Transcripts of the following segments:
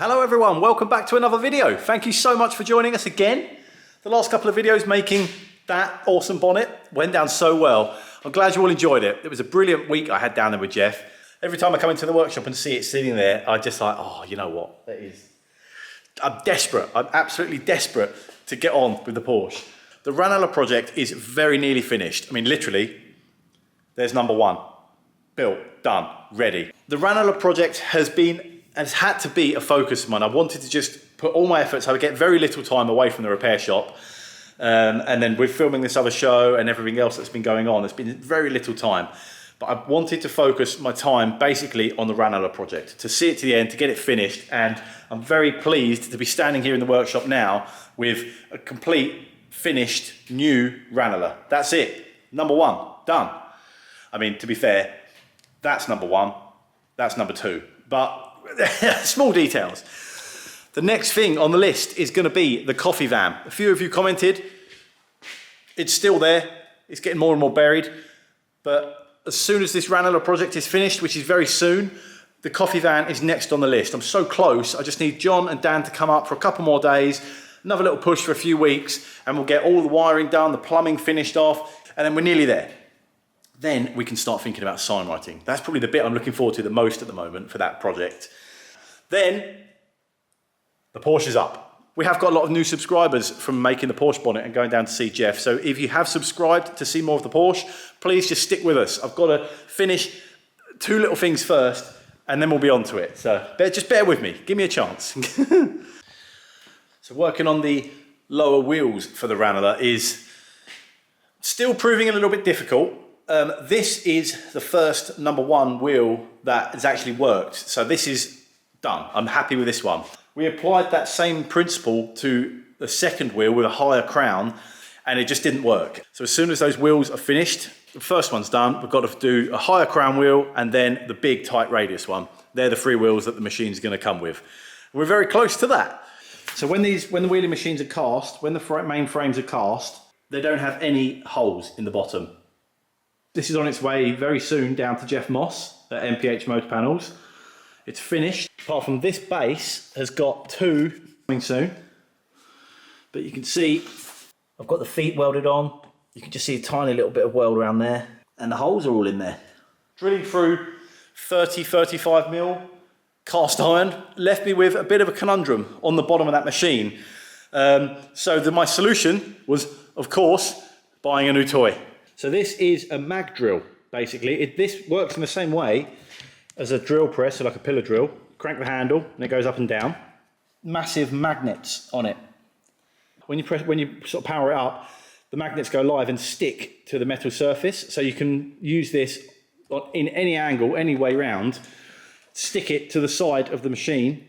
Hello everyone, welcome back to another video. Thank you so much for joining us again. The last couple of videos making that awesome bonnet went down so well. I'm glad you all enjoyed it. It was a brilliant week I had down there with Jeff. Every time I come into the workshop and see it sitting there, I just like, oh, you know what, I'm desperate. I'm absolutely desperate to get on with the Porsche. The Ranalah project is very nearly finished. I mean, literally, there's number one. Built, done, ready. The Ranalah project has had to be a focus of mine. I wanted to just put all my efforts, I would get very little time away from the repair shop. And then with filming this other show and everything else that's been going on, there's been very little time. But I wanted to focus my time basically on the Ranalah project, to see it to the end, to get it finished. And I'm very pleased to be standing here in the workshop now with a complete, finished, new Ranalah. That's it. Number one, done. I mean, to be fair, that's number one, that's number two. But small details. The next thing on the list is going to be the coffee van. A few of you commented, it's still there, it's getting more and more buried, but as soon as this Ranalah project is finished, which is very soon, the coffee van is next on the list. I'm so close, I just need John and Dan to come up for a couple more days, another little push for a few weeks, and we'll get all the wiring done, the plumbing finished off, and then we're nearly there. Then we can start thinking about sign writing. That's probably the bit I'm looking forward to the most at the moment for that project. Then, the Porsche is up. We have got a lot of new subscribers from making the Porsche bonnet and going down to see Jeff. So if you have subscribed to see more of the Porsche, please just stick with us. I've got to finish two little things first and then we'll be on to it. So just bear with me, give me a chance. So working on the lower wheels for the Ranalah is still proving a little bit difficult. This is the first number one wheel that has actually worked. So this is done. I'm happy with this one. We applied that same principle to the second wheel with a higher crown and it just didn't work. So as soon as those wheels are finished, the first one's done, we've got to do a higher crown wheel and then the big tight radius one. They're the three wheels that the machine's going to come with. We're very close to that. So when the wheeling machines are cast, when the main frames are cast, they don't have any holes in the bottom. This is on its way very soon down to Jeff Moss at MPH Motor Panels. It's finished. Apart from this base has got two coming soon. But you can see I've got the feet welded on. You can just see a tiny little bit of weld around there. And the holes are all in there. Drilling through 35 mil cast iron left me with a bit of a conundrum on the bottom of that machine. So my solution was, of course, buying a new toy. So this is a mag drill, basically. This works in the same way as a drill press, so like a pillar drill. Crank the handle and it goes up and down. Massive magnets on it. When you sort of power it up, the magnets go live and stick to the metal surface. So you can use this in any angle, any way round, stick it to the side of the machine,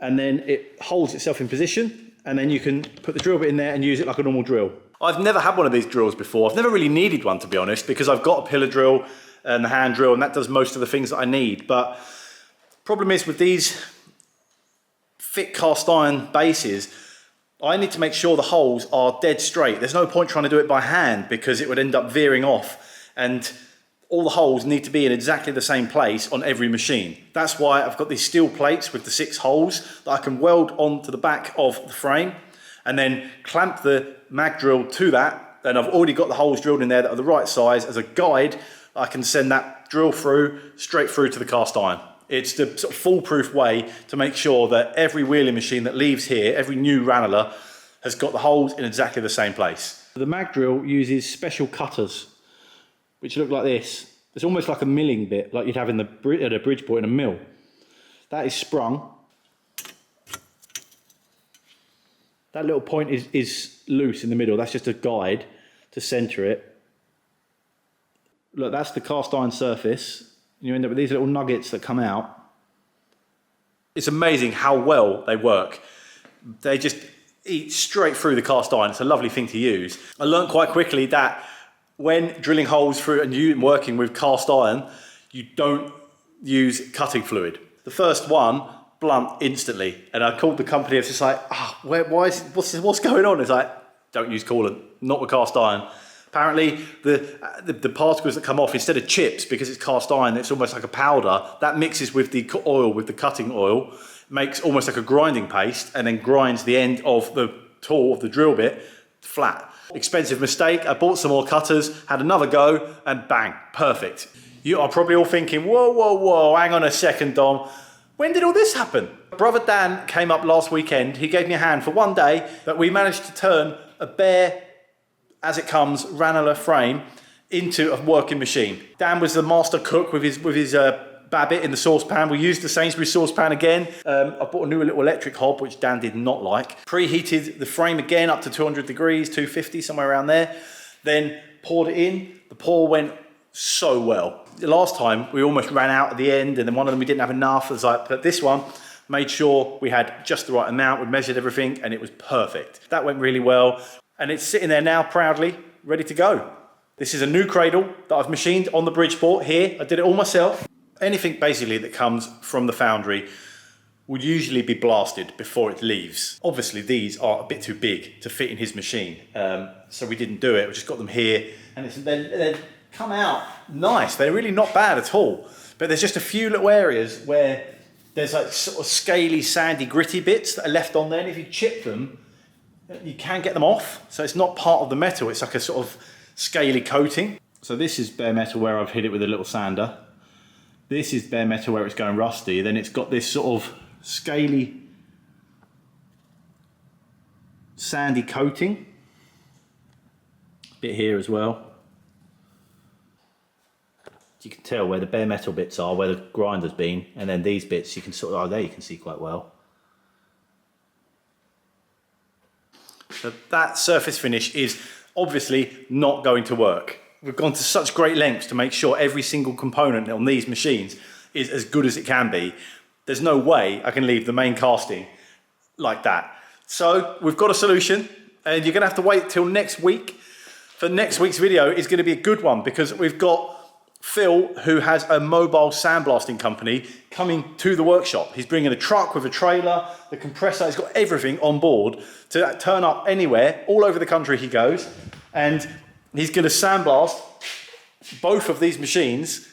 and then it holds itself in position, and then you can put the drill bit in there and use it like a normal drill. I've never had one of these drills before. I've never really needed one, to be honest, because I've got a pillar drill and the hand drill, and that does most of the things that I need. But the problem is with these thick cast iron bases, I need to make sure the holes are dead straight. There's no point trying to do it by hand because it would end up veering off, and all the holes need to be in exactly the same place on every machine. That's why I've got these steel plates with the 6 holes that I can weld onto the back of the frame and then clamp the mag drill to that. And I've already got the holes drilled in there that are the right size. As a guide, I can send that drill straight through to the cast iron. It's the sort of foolproof way to make sure that every wheeling machine that leaves here, every new Ranalah, has got the holes in exactly the same place. The mag drill uses special cutters, which look like this. It's almost like a milling bit, like you'd have at a Bridgeport in a mill. That is sprung. That little point is loose in the middle. That's just a guide to center it. Look, that's the cast iron surface. You end up with these little nuggets that come out. It's amazing how well they work. They just eat straight through the cast iron. It's a lovely thing to use. I learned quite quickly that when drilling holes through and working with cast iron, you don't use cutting fluid. The first one, blunt instantly. And I called the company, I was just like, what's going on? It's like, don't use coolant, not with cast iron. Apparently, the particles that come off, instead of chips, because it's cast iron, it's almost like a powder, that mixes with the oil, with the cutting oil, makes almost like a grinding paste and then grinds the end of the tool, of the drill bit, flat. Expensive mistake. I bought some more cutters, had another go, and bang, perfect. You are probably all thinking, whoa, whoa, whoa, hang on a second, Dom. When did all this happen? Brother Dan came up last weekend. He gave me a hand for one day, but we managed to turn a bare, as it comes, Ranalah frame into a working machine. Dan was the master cook with his Babbitt in the saucepan. We used the Sainsbury's saucepan again. I bought a new little electric hob, which Dan did not like. Preheated the frame again up to 200 degrees, 250, somewhere around there. Then poured it in. The pour went so well. The last time we almost ran out at the end, and then one of them we didn't have enough. But this one made sure we had just the right amount. We measured everything and it was perfect. That went really well. And it's sitting there now proudly, ready to go. This is a new cradle that I've machined on the Bridgeport here. I did it all myself. Anything basically that comes from the foundry would usually be blasted before it leaves. Obviously these are a bit too big to fit in his machine, so we didn't do it. We just got them here, and they come out nice. They're really not bad at all, but there's just a few little areas where there's like sort of scaly, sandy, gritty bits that are left on there, and if you chip them, you can get them off. So it's not part of the metal, it's like a sort of scaly coating. So this is bare metal where I've hit it with a little sander. This is bare metal where it's going rusty. Then it's got this sort of scaly, sandy coating. Bit here as well. You can tell where the bare metal bits are, where the grinder's been, and then these bits you can sort of, oh, there you can see quite well. So that surface finish is obviously not going to work. We've gone to such great lengths to make sure every single component on these machines is as good as it can be. There's no way I can leave the main casting like that. So we've got a solution, and you're gonna have to wait till next week. For next week's video is gonna be a good one, because we've got Phil, who has a mobile sandblasting company, coming to the workshop. He's bringing a truck with a trailer, the compressor, he's got everything on board to turn up anywhere, all over the country he goes, and he's going to sandblast both of these machines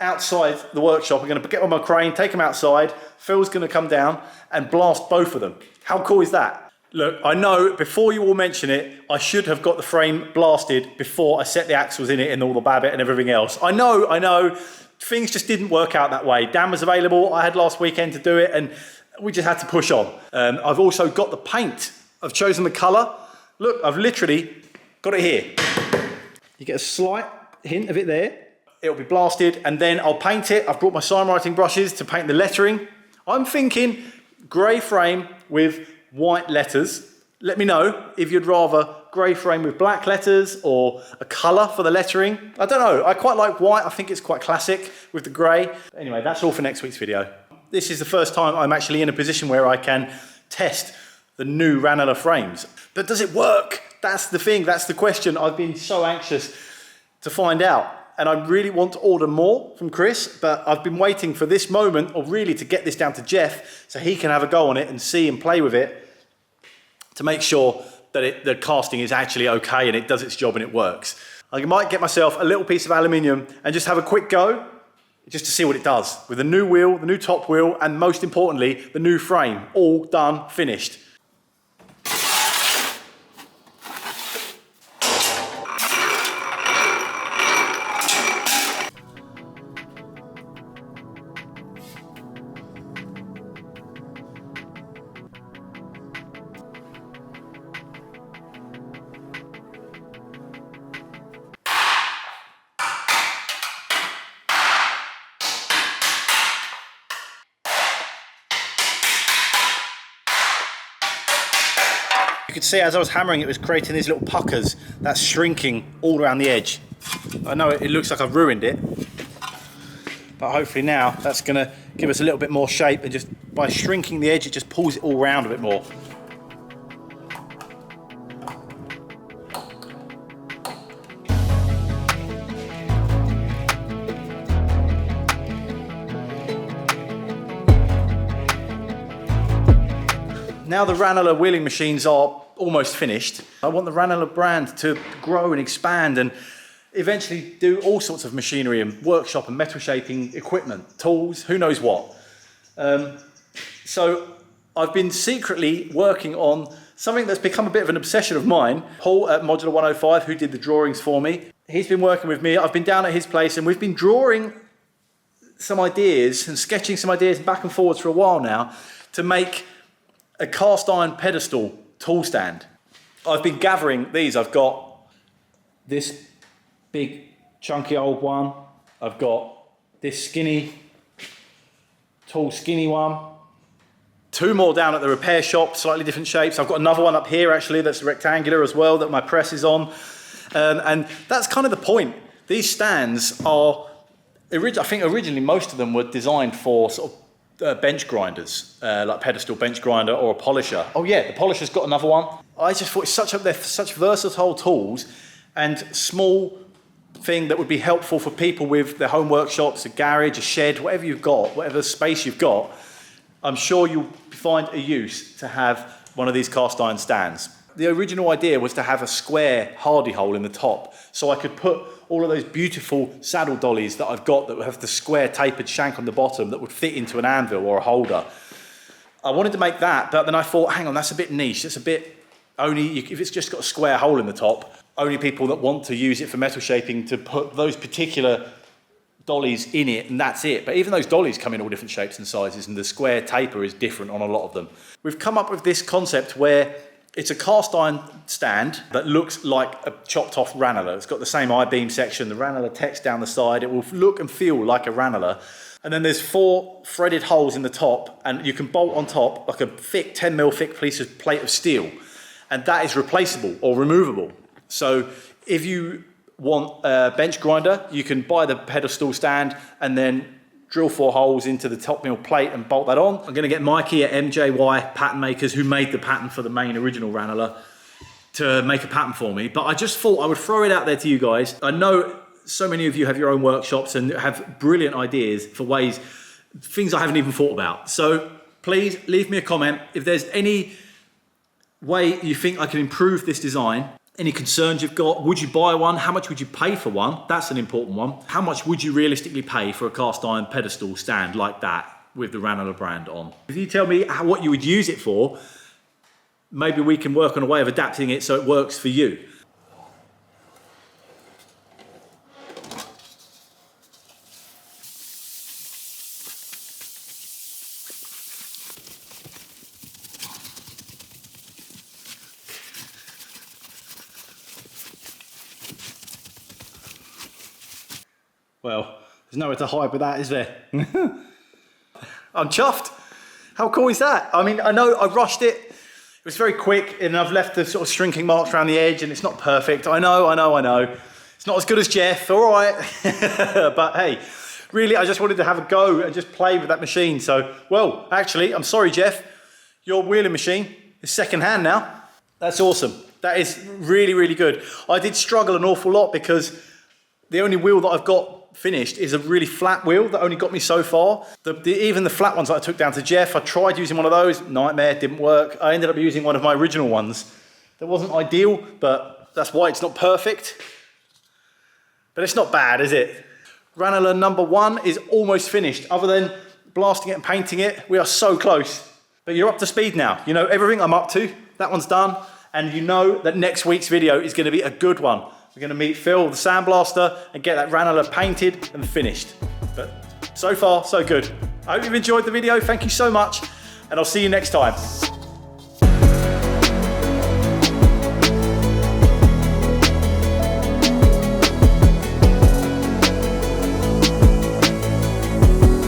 outside the workshop. We're going to get on my crane, take them outside. Phil's going to come down and blast both of them. How cool is that? Look, I know before you all mention it, I should have got the frame blasted before I set the axles in it and all the Babbitt and everything else. I know, things just didn't work out that way. Dan was available, I had last weekend to do it, and we just had to push on. I've also got the paint. I've chosen the colour. Look, I've literally got it here. You get a slight hint of it there. It'll be blasted, and then I'll paint it. I've brought my sign writing brushes to paint the lettering. I'm thinking grey frame with white letters. Let me know if you'd rather grey frame with black letters or a colour for the lettering. I don't know, I quite like white. I think it's quite classic with the grey. Anyway, that's all for next week's video. This is the first time I'm actually in a position where I can test the new Ranalah frames. But does it work? That's the thing, that's the question. I've been so anxious to find out. And I really want to order more from Chris, but I've been waiting for this moment, or really to get this down to Jeff, so he can have a go on it and see and play with it to make sure that the casting is actually okay and it does its job and it works. I might get myself a little piece of aluminium and just have a quick go, just to see what it does, with the new wheel, the new top wheel, and most importantly, the new frame, all done, finished. You could see as I was hammering it was creating these little puckers that's shrinking all around the edge. I know it looks like I've ruined it, but hopefully now that's going to give us a little bit more shape, and just by shrinking the edge it just pulls it all around a bit more. Now the Ranalah wheeling machines are almost finished. I want the Ranalah brand to grow and expand and eventually do all sorts of machinery and workshop and metal shaping equipment, tools, who knows what. So I've been secretly working on something that's become a bit of an obsession of mine. Paul at Modular 105, who did the drawings for me, he's been working with me. I've been down at his place and we've been drawing some ideas and sketching some ideas back and forwards for a while now to make a cast iron pedestal tool stand. I've been gathering these. I've got this big chunky old one. I've got this tall skinny one. Two more down at the repair shop, slightly different shapes. I've got another one up here actually that's rectangular as well that my press is on. And that's kind of the point. These stands are, I think originally most of them were designed for sort of bench grinders, like pedestal bench grinder or a polisher. Oh yeah, the polisher's got another one. I just thought they're such versatile tools and small thing that would be helpful for people with their home workshops, a garage, a shed, whatever you've got, whatever space you've got. I'm sure you'll find a use to have one of these cast iron stands. The original idea was to have a square hardy hole in the top, so I could put all of those beautiful saddle dollies that I've got that would have the square tapered shank on the bottom that would fit into an anvil or a holder. I wanted to make that, but then I thought, hang on, that's a bit niche. It's a bit only, if it's just got a square hole in the top, only people that want to use it for metal shaping to put those particular dollies in it, and that's it. But even those dollies come in all different shapes and sizes, and the square taper is different on a lot of them. We've come up with this concept where it's a cast iron stand that looks like a chopped off Ranalah. It's got the same I-beam section, the Ranalah text down the side. It will look and feel like a Ranalah. And then there's 4 threaded holes in the top, and you can bolt on top like a thick 10mm thick piece of plate of steel. And that is replaceable or removable. So if you want a bench grinder, you can buy the pedestal stand and then drill 4 holes into the top mill plate and bolt that on. I'm going to get Mikey at MJY Pattern Makers, who made the pattern for the main original Ranalah, to make a pattern for me. But I just thought I would throw it out there to you guys. I know so many of you have your own workshops and have brilliant ideas for things I haven't even thought about. So please leave me a comment if there's any way you think I can improve this design. Any concerns you've got? Would you buy one? How much would you pay for one? That's an important one. How much would you realistically pay for a cast iron pedestal stand like that with the Ranalah brand on? If you tell me what you would use it for, maybe we can work on a way of adapting it so it works for you. Well, there's nowhere to hide with that, is there? I'm chuffed. How cool is that? I mean, I know I rushed it. It was very quick and I've left the sort of shrinking marks around the edge and it's not perfect. I know. It's not as good as Jeff, all right. But hey, really, I just wanted to have a go and just play with that machine. So, well, actually, I'm sorry, Jeff. Your wheeling machine is second hand now. That's awesome. That is really, really good. I did struggle an awful lot because the only wheel that I've got finished is a really flat wheel that only got me so far. Even the flat ones that I took down to Jeff, I tried using one of those, nightmare, didn't work. I ended up using one of my original ones. That wasn't ideal, but that's why it's not perfect. But it's not bad, is it? Ranalah number 1 is almost finished. Other than blasting it and painting it, we are so close. But you're up to speed now. You know everything I'm up to. That one's done. And you know that next week's video is going to be a good one. We're going to meet Phil, the sandblaster, and get that Ranalah painted and finished. But so far, so good. I hope you've enjoyed the video. Thank you so much, and I'll see you next time.